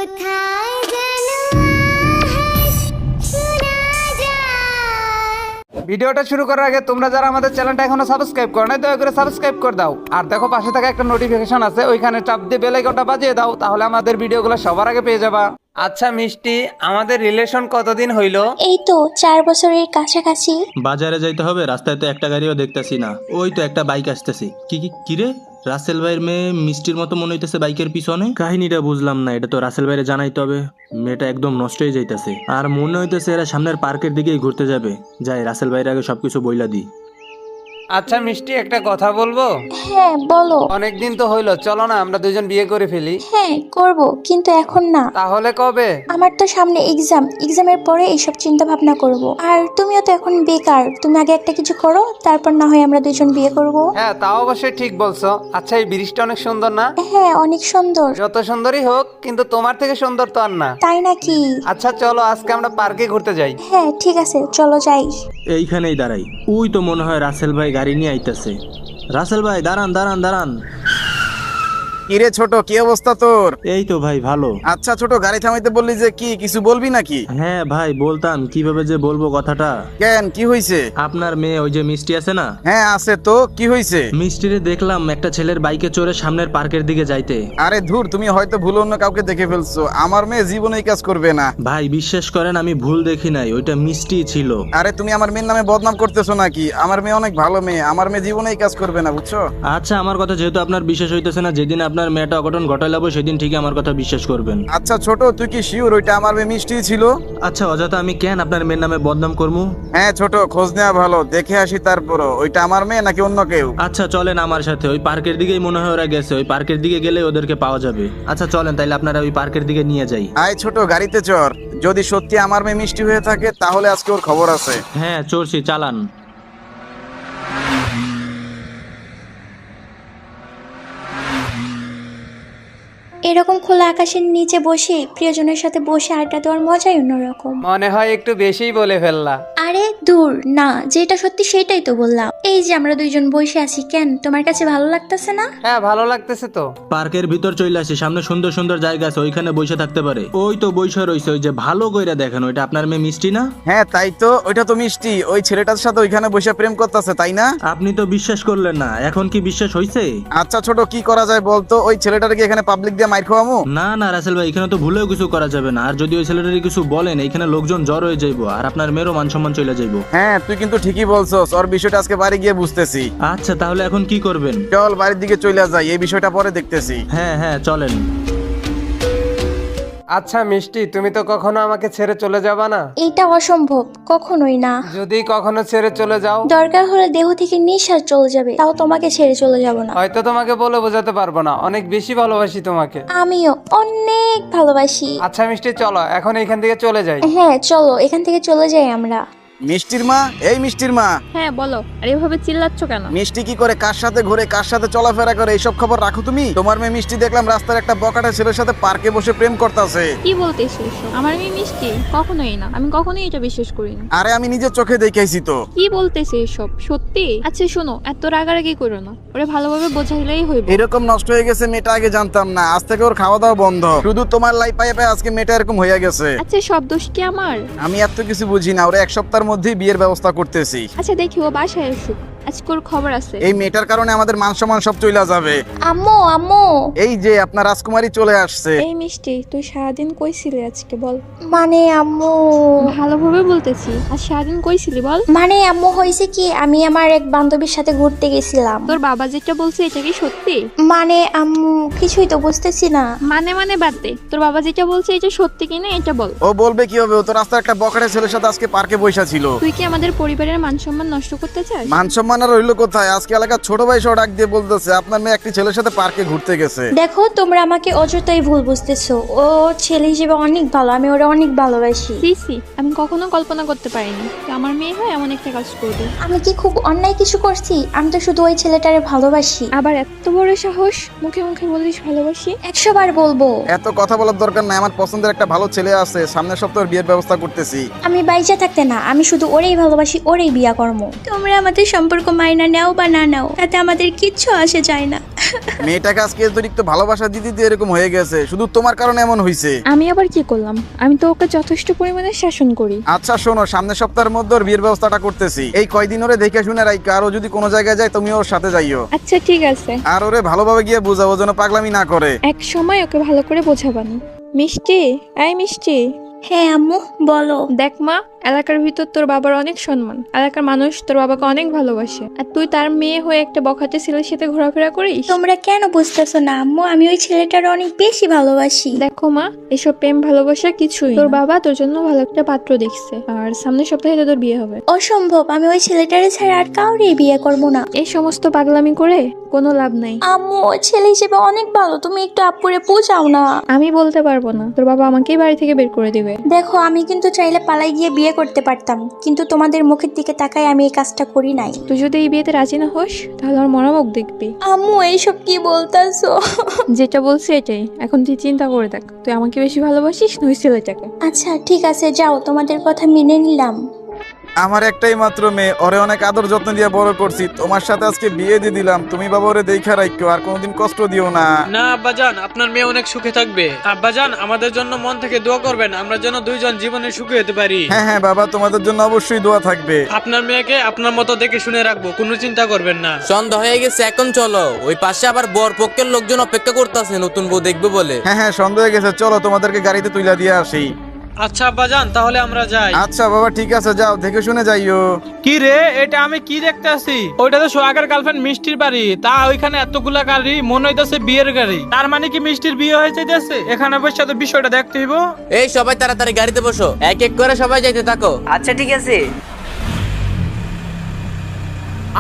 কোথায় যেন আওয়াজ শোনা যায়। ভিডিওটা শুরু করার আগে তোমরা যারা আমাদের চ্যানেলটা এখনো সাবস্ক্রাইব করো নাই দয়া করে সাবস্ক্রাইব করে দাও, আর দেখো পাশে থাকা একটা নোটিফিকেশন আছে, ওইখানে চাপ দিয়ে বেল আইকনটা বাজিয়ে দাও, তাহলে আমাদের ভিডিওগুলো সবার আগে পেয়ে যাবা। আচ্ছা মিষ্টি, আমাদের রিলেশন কতদিন হইলো? এই তো 4 বছরের কাছাকাছি। বাজারে যাইতে হবে, রাস্তায় তো একটা গাড়িও দেখতেছি না। ওই তো একটা বাইক আসতেছে। কি রে, রাসেল ভাইয়ের মেয়ে মিষ্টির মতো মনে হইতেছে বাইকের পিছনে। কাহিনীটা বুঝলাম না, এটা তো রাসেল ভাইরে জানাইতে হবে। মেয়েটা একদম নষ্ট হয়ে যাইতেছে, আর মনে হইতেছে এরা সামনের পার্কের দিকেই ঘুরতে যাবে। যাই রাসেল ভাইয়ের আগে সবকিছু বইলা দিই। আচ্ছা মিষ্টি, একটা কথা বলবো? হ্যাঁ বলো। অনেকদিন তো হইলো, চলো না আমরা দুজন বিয়ে করে ফেলি। হ্যাঁ করব, কিন্তু এখন না। তাহলে কবে? আমার তো সামনে এক্সামের পরে এইসব চিন্তা ভাবনা করব। আর তুমিও তো এখন বেকার, তুমি আগে একটা কিছু করো, তারপর না হয় আমরা দুজন বিয়ে করব। হ্যাঁ তাও অবশ্যই ঠিক বলছো। আচ্ছা এই ব্রিজটা অনেক সুন্দর না? হ্যাঁ অনেক সুন্দর। যত সুন্দরই হোক, কিন্তু তোমার থেকে সুন্দর তো আর না। তাই নাকি? আচ্ছা চলো আজকে আমরা পার্কে ঘুরতে যাই। হ্যাঁ ঠিক আছে, চলো যাই। এইখানেই দাঁড়াই। ওই তো মনে হয় রাসেল ভাই গাড়ি নিয়ে আইতাছে। রাসেল ভাই দাঁড়ান দাঁড়ান দাঁড়ান। কিরে ছোট, কি অবস্থা তোর? এই তো ভাই ভালো। আচ্ছা ছোট, গাড়ি থামাইতে বললি যে, কি কিছু বলবি নাকি? হ্যাঁ ভাই বলতাম, কিভাবে যে বলবো কথাটা। কেন, কি হইছে? আপনার মেয়ে ওই যে মিষ্টি আছে না? হ্যাঁ আছে তো, কি হইছে? মিষ্টিরে দেখলাম একটা ছেলের বাইকে চড়ে সামনের পার্কের দিকে যাইতে। আরে ধুর, তুমি হয়তো ভুল অন্য কাউকে দেখে ফেলছো। আমার মেয়ে জীবনে এই কাজ করবে না। ভাই বিশ্বাস করেন, আমি ভুল দেখি নাই, ওইটা মিষ্টি ছিল। আরে তুমি আমার মেয়ের নামে বদনাম করতেছো নাকি? আমার মেয়ে অনেক ভালো মেয়ে, আমার মেয়ে জীবনে এই কাজ করবে না, বুঝছো? আচ্ছা আমার কথা যেহেতু আপনার বিশ্বাস হইতেছে না, যেদিন আপনার মেয়েটা অঘটন ঘটাইলাবো সেদিন ঠিকই আমার কথা বিশ্বাস করবেন। আচ্ছা ছোট, তুই কি শিওর ওইটা আমার মেয়ে মিষ্টি ছিল? আচ্ছা অযথা আমি কেন আপনার মেয়ের নামে বদনাম করবো? হ্যাঁ ছোট, খোঁজ নেওয়া ভালো, দেখে আসি তারপরও ওইটা আমার মেয়ে নাকি অন্য কেউ। আচ্ছা চলেন আমার সাথে, ওই পার্কের দিকেই মনে হয় ওরা গেছে। ওই পার্কের দিকে গেলে ওদেরকে পাওয়া যাবে। আচ্ছা চলেন তাইলে আপনারা ওই পার্কের দিকে নিয়ে যাই। আয় ছোট, গাড়িতে চড়। যদি সত্যি আমার মেয়ে মিষ্টি হয়ে থাকে তাহলে আজকে ওর খবর আছে। হ্যাঁ চড়ছি, চালান। এরকম খোলা আকাশের নিচে বসে প্রিয়জনের সাথে বসে আড্ডা দেওয়ার মজাই অন্যরকম। মনে হয় একটু বেশিই বলে ফেললা। আরে দূর না, যেটা সত্যি সেটাই তো বললাম। এই যে আমরা দুইজন বসে আছি, কেন তোমার কাছে ভালো লাগতেছে না? হ্যাঁ ভালো লাগতেছে তো। পার্কের ভিতর চলে আসি, সামনে সুন্দর সুন্দর জায়গা আছে, ওইখানে বসে থাকতে পারে। ওই তো বসে রইছে, ওই যে ভালো কইরা দেখেন, ওইটা আপনার মেয়ে মিষ্টি না? হ্যাঁ তাই তো, ওইটা তো মিষ্টি। ওই ছেলেটার সাথে ওইখানে বসে প্রেম করতেছে, তাই না? আপনি তো বিশ্বাস করলেন না, এখন কি বিশ্বাস হইছে? আচ্ছা ছোট, কি করা যায় বলতো? ওই ছেলেটার কি এখানে পাবলিক দিয়ে মাইর খাওয়ামু? না না রাসেল ভাই, এখানে তো ভুলেও কিছু করা যাবে না। আর যদি ওই ছেলেটারই কিছু বলেন, এখানে লোকজন জ্বর হয়ে যাইবো, আর আপনার মেয়েরও মান সম্মান চলে যাইবো। হ্যাঁ তুই কিন্তু ঠিকই বলছস, ওর বিষয়টা আজকে বাড়ি গিয়ে বুঝতেছি। আচ্ছা তাহলে এখন কি করবেন? চল বাড়ির দিকে চলে যাই, এই বিষয়টা পরে দেখতেছি। হ্যাঁ হ্যাঁ চলেন। আচ্ছা মিষ্টি, তুমি তো কখনো আমাকে ছেড়ে চলে যাবা না? এইটা অসম্ভব, কখনোই না। যদি কখনো ছেড়ে চলে যাও? দরকার হলে দেহ থেকে নিঃশ্বাস চলে যাবে, তাও তোমাকে ছেড়ে চলে যাব না। হয়তো তোমাকে বলে বোঝাতে পারবো না, অনেক বেশি ভালোবাসি তোমাকে। আমিও অনেক ভালোবাসি। আচ্ছা মিষ্টি চলো এখন এখান থেকে চলে যাই। হ্যাঁ চলো এখান থেকে চলে যাই আমরা। মিষ্টির মা, এই মিষ্টির মা। হ্যাঁ বলো। আর এভাবে চিল্লাচ্ছ কেন? মিষ্টি কি করে, কার সাথে ঘুরে, কার সাথে চলাফেরা করে, এইসব খবর রাখো তুমি? তোমার মেয়ে মিষ্টি দেখলাম রাস্তার একটা বকাটা ছেলের সাথে পার্কে বসে প্রেম করতেছে। কি বলতেছ এসব? আমার মেয়ে মিষ্টি? কখনোই না, আমি কখনোই এটা বিশ্বাস করি না। আরে আমি নিজের চোখে দেখাইছি তো। কি বলতেছে এসব? সত্যি? আচ্ছা শোনো, এত রাগারাগি করো না, ওরে ভালোভাবে বোঝাইলেই হইব। এরকম নষ্ট হয়ে গেছে মেয়েটা, আগে জানতাম না। আজ থেকে ওর খাওয়া দাওয়া বন্ধ, শুধু তোমার লাই পায়ে পায়ে আজকে মেয়েটা এরকম হয়ে গেছে। আচ্ছা সব দোষ কি আমার? আমি এত কিছু বুঝি না, ওরা এক সপ্তাহের মধ্যেই বিয়ের ব্যবস্থা করতেছি। আচ্ছা দেখি ও বাসায় আসুক, আজকে ওর খবর আছে। এই মেয়েটার কারণে আমাদের মান সম্মান সব চলে যাবে। আম্মু আম্মু। এই যে আপনার রাজকুমারী চলে আসছে। এই মিষ্টি, তুই সারাদিন কইছিলি আজকে বল? মানে আম্মু, ভালোভাবে বলতেছি, আজ সারাদিন কইছিলি বল? মানে আম্মু হয়েছে কি, আমি আমার এক বান্ধবীর সাথে ঘুরতে গেছিলাম। তোর বাবা যেটা বলছে এটা কি সত্যি? মানে আম্মু কিছুই তো বুঝতেছি না। মানে বাদ দে, তোর বাবা যেটা বলছে এটা সত্যি কিনা এটা বল। ও বলবে কি হবে, ও তো রাস্তার একটা বকাটে ছেলের সাথে আজকে পার্কে বসা ছিল। তুই কি আমাদের পরিবারের মান সম্মান নষ্ট করতে চাস? মান সম্মান আর রইলো কোথায়? আজকে এলাকার ছোট ভাই সহ ডাক দিয়ে বলতেছে আপনার মেয়ে একটি ছেলের সাথে পার্কে ঘুরতে গেছে। দেখো তোমরা আমাকে অযথাই ভুল বুঝতেছো। ও ছেলে হিসেবে অনেক ভালো, আমি ওরা অনেক ভালোবাসি। সিসি, আমি কখনো কল্পনা করতে পারিনি যে আমার মেয়ে হয় এমন একটা কাজ করবে। আমি কি খুব অন্যায় কিছু করছি? আমি তো শুধু ওই ছেলেটারে ভালোবাসি। আবার এত বড় সাহস, মুখে মুখে বলিস ভালোবাসি? 100 বার বলবো। এত কথা বলার দরকার নাই, আমার পছন্দের একটা ভালো ছেলে আছে, সামনের সপ্তাহে বিয়ের ব্যবস্থা করতেছি। আমি বাইচা থাকতে না, আমি শুধু ওরেই ভালোবাসি, ওরেই বিয়া করবো। তোমরা আমাদের সম্পর্ক মাইনা নাও বা না নাও, তাতে আমাদের কিচ্ছু আসে যায় না। মেয়েটাকে আজকে অতিরিক্ত ভালোবাসা দিতে দিতে এরকম হয়ে গেছে, শুধু তোমার কারণে এমন হয়েছে। আমি আবার কি করলাম? আমি তো ওকে যথেষ্ট পরিমাণে শাসন করি। আচ্ছা শোনো, সামনের সপ্তাহের মধ্যে ওর বিয়ের ব্যবস্থাটা করতেছি। এই কয়দিন ওরে দেখে শুনে রাখো, আরো যদি কোনো জায়গায় যায় তুমি ওর সাথে যাইও। আচ্ছা ঠিক আছে, আর ওরে ভালোভাবে গিয়ে বুঝাবো যেন পাগলামি না করে। এক সময় ওকে ভালো করে বোঝাবানি। মিষ্টি, এই মিষ্টি, হ্যাঁ আম্মু বলো। দেখ মা, এলাকার ভিতর তোর বাবার অনেক সম্মান, এলাকার মানুষ তোর বাবাকে অনেক ভালোবাসে, আর তুই তার মেয়ে হয়ে একটা বখাটে ছেলের সাথে ঘোরাফেরা করিস। তোমরা কেন বুঝতেছো না আম্মু, আমি ওই ছেলেটার অনেক বেশি ভালোবাসি। দেখো মা, এসব প্রেম ভালোবাসা কিছুই না। তোর বাবা তোর জন্য ভালো একটা পাত্র দেখছে, আর সামনের সপ্তাহে তো তোর বিয়ে হবে। অসম্ভব, আমি ওই ছেলেটারে ছাড়া আর কাউরেই বিয়ে করবো না। এই সমস্ত পাগলামি করে কোনো লাভ নাই। আম্মু ওই ছেলে হিসেবে অনেক ভালো, তুমি একটু আপুরে বুঝাও না। আমি বলতে পারবো না, তোর বাবা আমাকেই বাড়ি থেকে বের করে দিবে। দেখো আমি কিন্তু চাইলে পালাই গিয়ে বিয়ে করতে পারতাম, কিন্তু তোমাদের মুখের দিকে তাকাই আমি এই কাজটা করি নাই। তুই যদি এই বিয়েতে রাজি না হোস, তাহলে আমার মরা মুখ দেখবি। আম্মু এইসব কি বলতাছো? যেটা বলছি এটাই, এখন তুই চিন্তা করে দেখ, তুই আমাকে বেশি ভালোবাসিস না ওই ছেলেটাকে? আচ্ছা ঠিক আছে, যাও, তোমাদের কথা মেনে নিলাম। আমার একটাই মাত্র মেয়ে, ওরে অনেক আদর যত্ন দিয়ে বড় করছি। তোমার সাথে আজকে বিয়ে দিয়ে দিলাম, তুমি বাবা ওরে দেখা রাখো, আর কোনোদিন কষ্ট দিও না। না আব্বাজান, আপনার মেয়ে অনেক সুখে থাকবে। আব্বাজান, আমাদের জন্য মন থেকে দোয়া করবেন, আমরা যেন দুইজন জীবনে সুখী হতে পারি। হ্যাঁ হ্যাঁ বাবা, তোমাদের জন্য অবশ্যই দোয়া থাকবে। আপনার মেয়েকে আপনার মতো দেখে শুনে রাখবো, কোনো চিন্তা করবেন না। সন্ধ্যা হয়ে গেছে, এখন চলো। ওই পাশে আবার বর পক্ষের লোকজন অপেক্ষা করতেছে নতুন বউ দেখবে বলে। হ্যাঁ হ্যাঁ সন্দেহ হয়ে গেছে, চলো তোমাদেরকে গাড়িতে তুইলা দিয়ে আসি। আচ্ছা আব্বাজান, তাহলে আমরা যাই। আচ্ছা বাবা ঠিক আছে, যাও, দেখে শুনে যাইও। কি রে, এটা আমি কি দেখতে আছি? ওইটা তো সোহাগের গার্লফ্রেন্ড মিষ্টির বাড়ি, তা ওইখানে এতগুলা গাড়ি, মনে হইতেছে বিয়ের গাড়ি। তার মানে কি মিষ্টির বিয়ে হয়ে যাইতেছে? এখানে বসে তো বিষয়টা দেখতে হইব। এই সবাই তাড়াতাড়ি গাড়িতে বসো, এক এক করে সবাই যাইতে থাকো। আচ্ছা ঠিক আছে।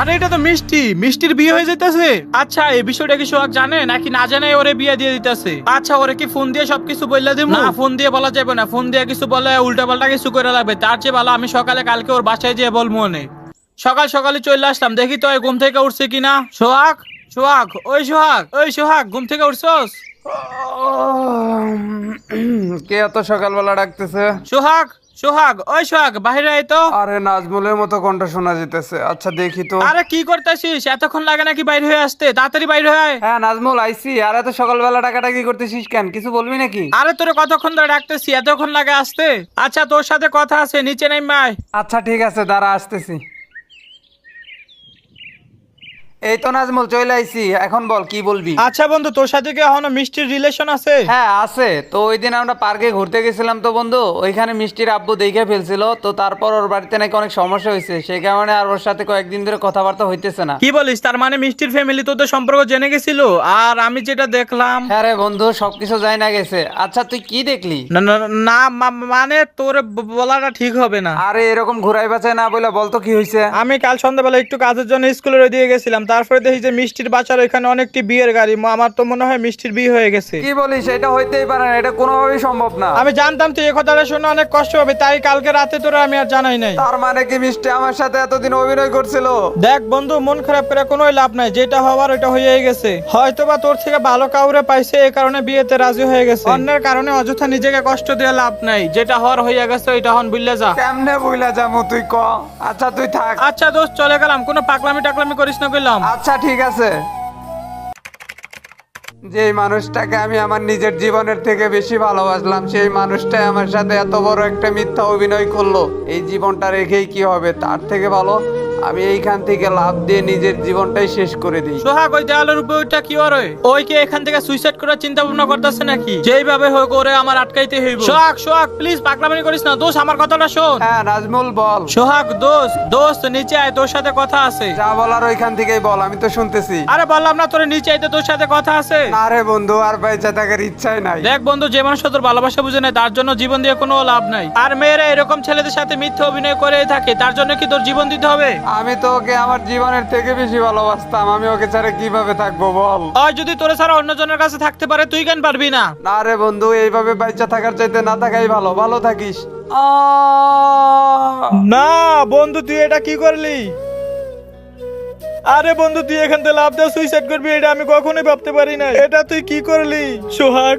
আরে এটা তো মিষ্টি, মিষ্টির বিয়ে হয়ে যাইতেছে। আচ্ছা এই বিষয়টা কি সোহাগ জানে নাকি না জানে ওরে বিয়ে দিয়ে দিতেছে? আচ্ছা ওরে কি ফোন দিয়ে সবকিছু বললা দিব? না, ফোন দিয়ে বলা যাবে না, ফোন দিয়ে কিছু বলে উল্টা পাল্টা কিছু করে লাগবে। তার চেয়ে ভালো আমি সকালে কালকে ওর বাসায় যেয়ে বলবো। সকাল সকালে চলে আসলাম, দেখি তো ঘুম থেকে উঠছে কিনা। সোহাগ, সোহাগ, ওই সোহাগ, ওই সোহাগ, ঘুম থেকে উঠছস? কে এত সকালবেলা ডাকতেছে? সোহাগ, সোহাগ, ওই সোহাগ, বাইরে আয় তো। আরে নাজমুলের মতো কণ্ঠ শোনা যেতেছে। আচ্ছা দেখি তো। আরে কি করতেছিস? এতক্ষণ লাগে নাকি বাইরে হয়ে আসতে? তাড়াতাড়ি বাইরে হয়ে আয়। হ্যাঁ নাজমুল আইসি। আর এত সকালবেলা ডাকাডাকি করতেছিস কেন? কিছু বলবি নাকি? আরে তোরে কতক্ষণ ধরে ডাকতেছি, এতক্ষণ লাগে আসতে? আচ্ছা তোর সাথে কথা আছে, নিচে নেমে আয়। আচ্ছা ঠিক আছে, দাঁড়া আসতেছি। এই তো নাজমুল চলে আইছি, এখন বল কি বলবি? আচ্ছা বন্ধু, তোর সাথে কি এখনো মিষ্টির রিলেশন আছে? হ্যাঁ আছে তো। ওই দিন আমরা পার্কে ঘুরতে গেছিলাম তো বন্ধু, ওইখানে মিষ্টির আব্বু দেখে ফেলছিল তো, তারপর ওর বাড়িতে নাকি অনেক সমস্যা হয়েছে, সেই কারণে আর ওর সাথে কয়েকদিন ধরে কথাবার্তা হইতেছে না। কি বলিস? তার মানে মিষ্টির ফ্যামিলি তোদের সম্পর্ক জেনে গেছিল? আর আমি যেটা দেখলাম। হ্যাঁ রে বন্ধু, সবকিছু যায় না গেছে। আচ্ছা তুই কি দেখলি? না না না, মানে তোর বলাটা ঠিক হবে না। আরে এরকম ঘুরাই বাঁচায় না বলে বলতো কি হয়েছে? আমি কাল সন্ধ্যাবেলা একটু কাজের জন্য স্কুলের ওই দিকে গেছিলাম, তারপরে দেখি যে মিষ্টির বাচ্চার ওইখানে অনেকটি বিয়ের গাড়ি। আমার তো মনে হয় মিষ্টির বিয়ে হয়ে গেছে। কি বলিস? এটা হইতেই পারে না, এটা কোনোভাবেই সম্ভব না। আমি জানতাম তুই এই কথাটা শুনে অনেক কষ্ট হবে, তাই কালকে রাতে তোরা আমি আর জানাই নাই। তার মানে কি মিষ্টি আমার সাথে এতদিন অভিনয় করছিল? দেখ বন্ধু, মন খারাপ করে কোনো লাভ নাই, যেটা হওয়ার ওইটা হয়েই গেছে। হয়তোবা তোর থেকে ভালো কাউরে পাইছে, এই কারণে বিয়েতে রাজি হয়ে গেছে। অন্যের কারণে অযথা নিজেকে কষ্ট দিয়ে লাভ নাই, যেটা হওয়ার হয়ে গেছে ওইটা হন বুঝলে যা। কেমনে বুইলা যাবো তুই ক? আচ্ছা তুই থাক। আচ্ছা দোস্ত, চলে গেলাম, কোনো পাগলামি টাকলামি করিস না কইলাম। আচ্ছা ঠিক আছে। যেই মানুষটাকে আমি আমার নিজের জীবনের থেকে বেশি ভালোবাসলাম, সেই মানুষটাই আমার সাথে এত বড় একটা মিথ্যা অভিনয় করলো। এই জীবনটা রেখেই কি হবে? তার থেকে ভালো আমি এইখান থেকে লাভ দিয়ে নিজের জীবনটাই শেষ করে দিই। সোহাগ, ওই দেওয়ালের উপরে ওইটা কি ওর? ওই কি এখান থেকে সুইসাইড করার চিন্তা ভাবনা করতেছে নাকি? যেইভাবে হোক ওরে আমার আটকাইতে হইব। সোহাগ, সোহাগ প্লিজ পাগলামি করিস না দোস্ত, আমার কথাটা শোন। হ্যাঁ নাজমুল বল। সোহাগ দোস্ত, দোস্ত নিচে আয়, তোর সাথে কথা আছে। যা বলার ওইখান থেকেই বল, আমি তো শুনতেছি। আরে বললাম না তোরে নিচে আইতে, তোর সাথে কথা আছে। আরে বন্ধু, আর বেঁচে থাকার ইচ্ছাই নাই। দেখ বন্ধু, যে মানুষ তোর ভালোবাসা বুঝে নেয় তার জন্য জীবন দিয়ে কোনো লাভ নাই। আর মেয়েরা এরকম ছেলেদের সাথে মিথ্যা অভিনয় করে থাকে, তার জন্য কি তোর জীবন দিতে হবে? আমি তো ওকে আমার জীবনের থেকে বেশি ভালোবাসতাম, আমি ওকে ছাড়া কিভাবে থাকবো বল? আর যদি তোরে ছাড়া অন্য জনের কাছে থাকতে পারে, তুই কেন পারবি না? না রে বন্ধু, এইভাবে বেঁচে থাকার চাইতে না থাকাই ভালো। ভালো থাকিস। না বন্ধু, তুই এটা কি করলি? আরে বন্ধু, তুই এখান থেকে লাভ দিয়ে সুইসাইড করবি, এটা আমি কখনোই ভাবতে পারি না। এটা তুই কি করলি? সোহাগ,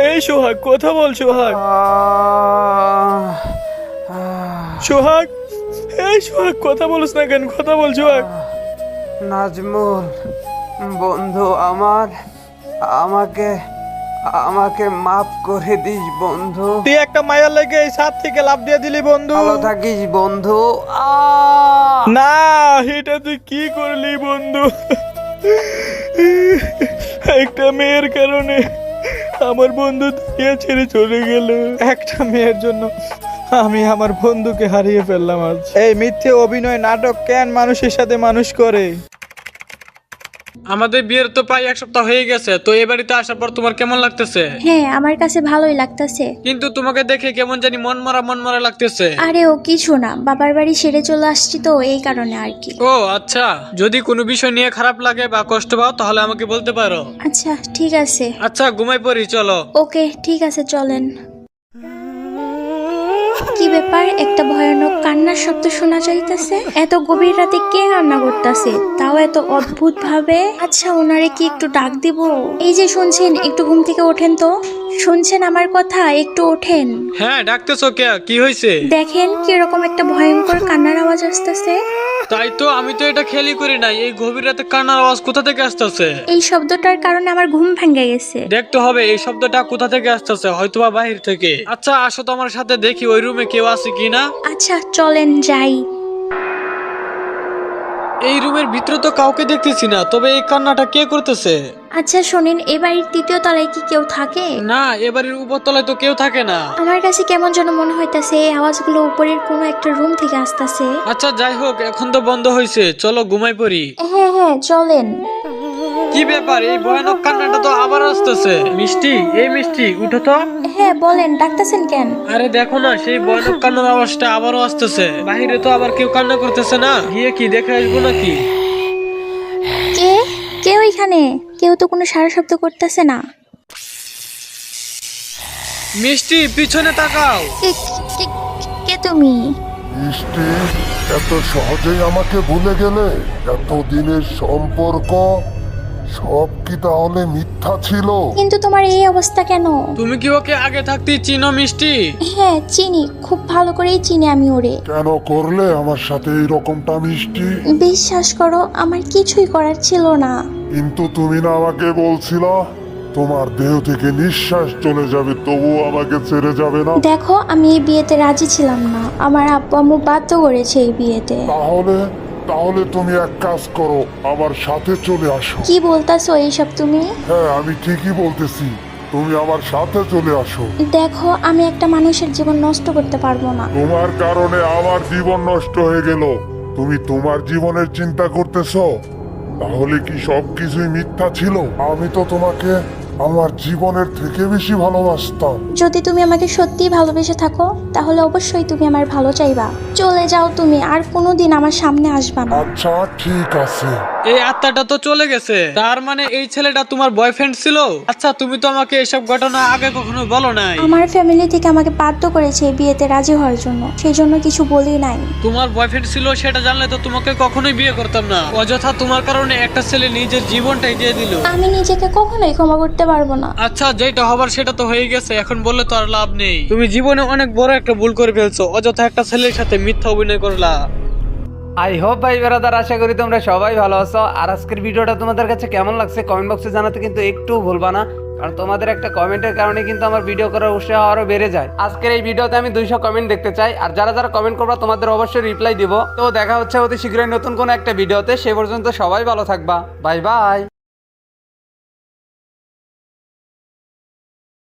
এই সোহাগ, কথা বল সোহাগ। সোহাগ, এই সোহাগ, কথা বলিস না কেন? কথা বল সোহাগ। নাজমুল, বন্ধু আমাকে আমাকে মাফ করে দিস বন্ধু। তুই একটা মায়ের লেগে এই ছাদ থেকে লাফ দিয়ে দিলি বন্ধু। ভালো থাকিস বন্ধু। না, এটা তুই কি করলি বন্ধু? একটা মেয়ের কারণে আমার বন্ধু দুনিয়া ছেড়ে চলে গেল। একটা মেয়ের জন্য আমি আমার বন্ধুকে হারিয়ে ফেললাম আজ। এই মিথ্যে অভিনয় নাটক কেন মানুষের সাথে মানুষ করে? আমাদের বিয়ের তো প্রায় 1 সপ্তাহ হয়ে গেছে, তো এই বাড়িতে আসার পর তোমার কেমন লাগতেছে? হ্যাঁ, আমার কাছে ভালোই লাগতেছে। কিন্তু তোমাকে দেখে কেমন জানি মন মরা লাগতেছে। আরে ও কিছু না, বাবার বাড়ি সেরে চলে আসছি তো এই কারণে আর কি। ও আচ্ছা, যদি কোনো বিষয় নিয়ে খারাপ লাগে বা কষ্ট পাও তাহলে আমাকে বলতে পারো। আচ্ছা ঠিক আছে। আচ্ছা ঘুমাই পড়ি, চলো। ওকে ঠিক আছে, চলেন। কি ব্যাপার, একটা ভয়ানক কান্নার শব্দ শোনা যাইতেছে। এত গভীর রাতে কে কান্না করতেছে, তাও এত অদ্ভুত ভাবে? আচ্ছা ওনারে কি একটু ডাক দিব? এই যে শুনছেন, একটু ঘুম থেকে ওঠেন তো। শুনছেন আমার কথা, একটু ওঠেন। হ্যাঁ ডাকতেছো কে? কি হয়েছে? দেখেন কিরকম একটা ভয়ঙ্কর কান্নার আওয়াজ আসতেছে। তাই তো, আমি তো এটা খেয়ালই করি নাই। এই গভীর রাতে কান্নার আওয়াজ কোথা থেকে আসতেছে? এই শব্দটার কারণে আমার ঘুম ভেঙে গেছে। দেখতে হবে এই শব্দটা কোথা থেকে আসতেছে, হয়তোবা বাহির থেকে। আচ্ছা আসো তো আমার সাথে, দেখি ওই রুমে কেউ আছে কিনা। আচ্ছা চলেন যাই। এই রুমের ভিতরে তো কাউকে দেখতেছি না, তবে এই কান্নাটা কে করতেছে? আচ্ছা শোনেন, এ বাড়ির 3য় তলায় কি কেউ থাকে? না, এবারের উপরতলায় তো কেউ থাকে না। আমার কাছে কেমন যেন মনে হইতাছে এই আওয়াজগুলো উপরের কোনো একটা রুম থেকে আসতেছে। আচ্ছা যাই হোক, এখন তো বন্ধ হয়েছে, চলো ঘুমাই পড়ি। হ্যাঁ হ্যাঁ চলেন। কি ব্যাপার, এই ভয়ানক কান্নাটা তো আবার আসতেছে। মিষ্টি, এই মিষ্টি উঠো তো। হ্যাঁ বলেন, ডাকতেছেন কেন? আরে দেখো না, সেই ভয়ানক কান্নার আওয়াজটা আবারও আসতেছে। বাহিরে তো আবার কেউ কান্না করতেছে না, গিয়ে কি দেখে আসবো নাকি? কে কেউ এখানে? কেউ তো কোনো সারা শব্দ করতেছে না। মিষ্টি পিছনে তাকাও। কে তুমি? মিষ্টি, এত সহজেই আমাকে ভুলে গেলে? এতদিনের সম্পর্ক সব কি তাহলে মিথ্যা ছিল? কিন্তু তোমার এই অবস্থা কেন? তুমি কি ওকে আগে থাকতেই চিনো মিষ্টি? হ্যাঁ চিনি, খুব ভালো করেই চিনি আমি ওরে। কেন করলে আমার সাথে এই রকমটা মিষ্টি? বিশ্বাস করো, আমার কিছুই করার ছিল না। কিন্তু তুমি না আমাকে বলছিলা তোমার দেহ থেকে নিঃশ্বাস চলে যাবে, তবুও আমাকে ছেড়ে যাবে না। দেখো, আমি এই বিয়েতে রাজি ছিলাম না, আমার আব্বু আম্মু বাধ্য করেছে এই বিয়েতে। তাহলে তুমি এক কাজ করো, আমার সাথে চলে আসো। কি বলতাছো এইসব তুমি? হ্যাঁ আমি ঠিকই বলতেছি, তুমি আমার সাথে চলে আসো। দেখো, আমি একটা মানুষের জীবন নষ্ট করতে পারবো না। তোমার কারণে আমার জীবন নষ্ট হয়ে গেল, তুমি তোমার জীবনের চিন্তা করতেছো? তাহলে কি সবকিছুই মিথ্যা ছিল? আমি তো তোমাকে আমার জীবনের থেকে বেশি ভালোবাসতাম। যদি তুমি আমাকে সত্যিই ভালোবেসে থাকো, তাহলে অবশ্যই তুমি আমার ভালো চাইবা। চলে যাও তুমি, আর কোনোদিন আমার সামনে আসবা না। আচ্ছা ঠিক আছে। এই আত্মাটা তো চলে গেছে, তার মানে এই ছেলেটা তোমার বয়ফ্রেন্ড ছিল? আচ্ছা তুমি তো আমাকে এসব ঘটনা আগে কখনো বলো নাই। আমার ফ্যামিলি থেকে আমাকে বাধ্য করেছে এই বিয়েতে রাজি হওয়ার জন্য, সেই জন্য কিছু বলি নাই। তোমার বয়ফ্রেন্ড ছিল সেটা জানলে তো তোমাকে কখনোই বিয়ে করতাম না। অযথা তোমার কারণে একটা ছেলে নিজের জীবনটাই দিয়ে দিল। আমি নিজেকে কখনোই ক্ষমা করতে পারবো না। আচ্ছা যেটা হবার সেটা তো হয়ে গেছে, এখন বললে তো আর লাভ নেই। তুমি জীবনে অনেক বড় একটা ভুল করে ফেলছো, অযথা একটা ছেলের সাথে মিথ্যা অভিনয় করলা। আই হোপ ভাই ব্রাদার, আশা করি তোমরা সবাই ভালো আছো। আর আজকের ভিডিওটা তোমাদের কাছে কেমন লাগছে কমেন্ট বক্সে জানাতে কিন্তু একটু ভুলবা না, কারণ তোমাদের একটা কমেন্টের কারণে কিন্তু আমার ভিডিও করার উৎসাহ আরো বেড়ে যায়। আজকের এই ভিডিওতে আমি 200 কমেন্ট দেখতে চাই, আর যারা যারা কমেন্ট করবা তোমাদের অবশ্যই রিপ্লাই দিব। তো দেখা হচ্ছে অতি শীঘ্রই নতুন কোনো একটা ভিডিওতে, সে পর্যন্ত সবাই ভালো থাকবা। Bye bye.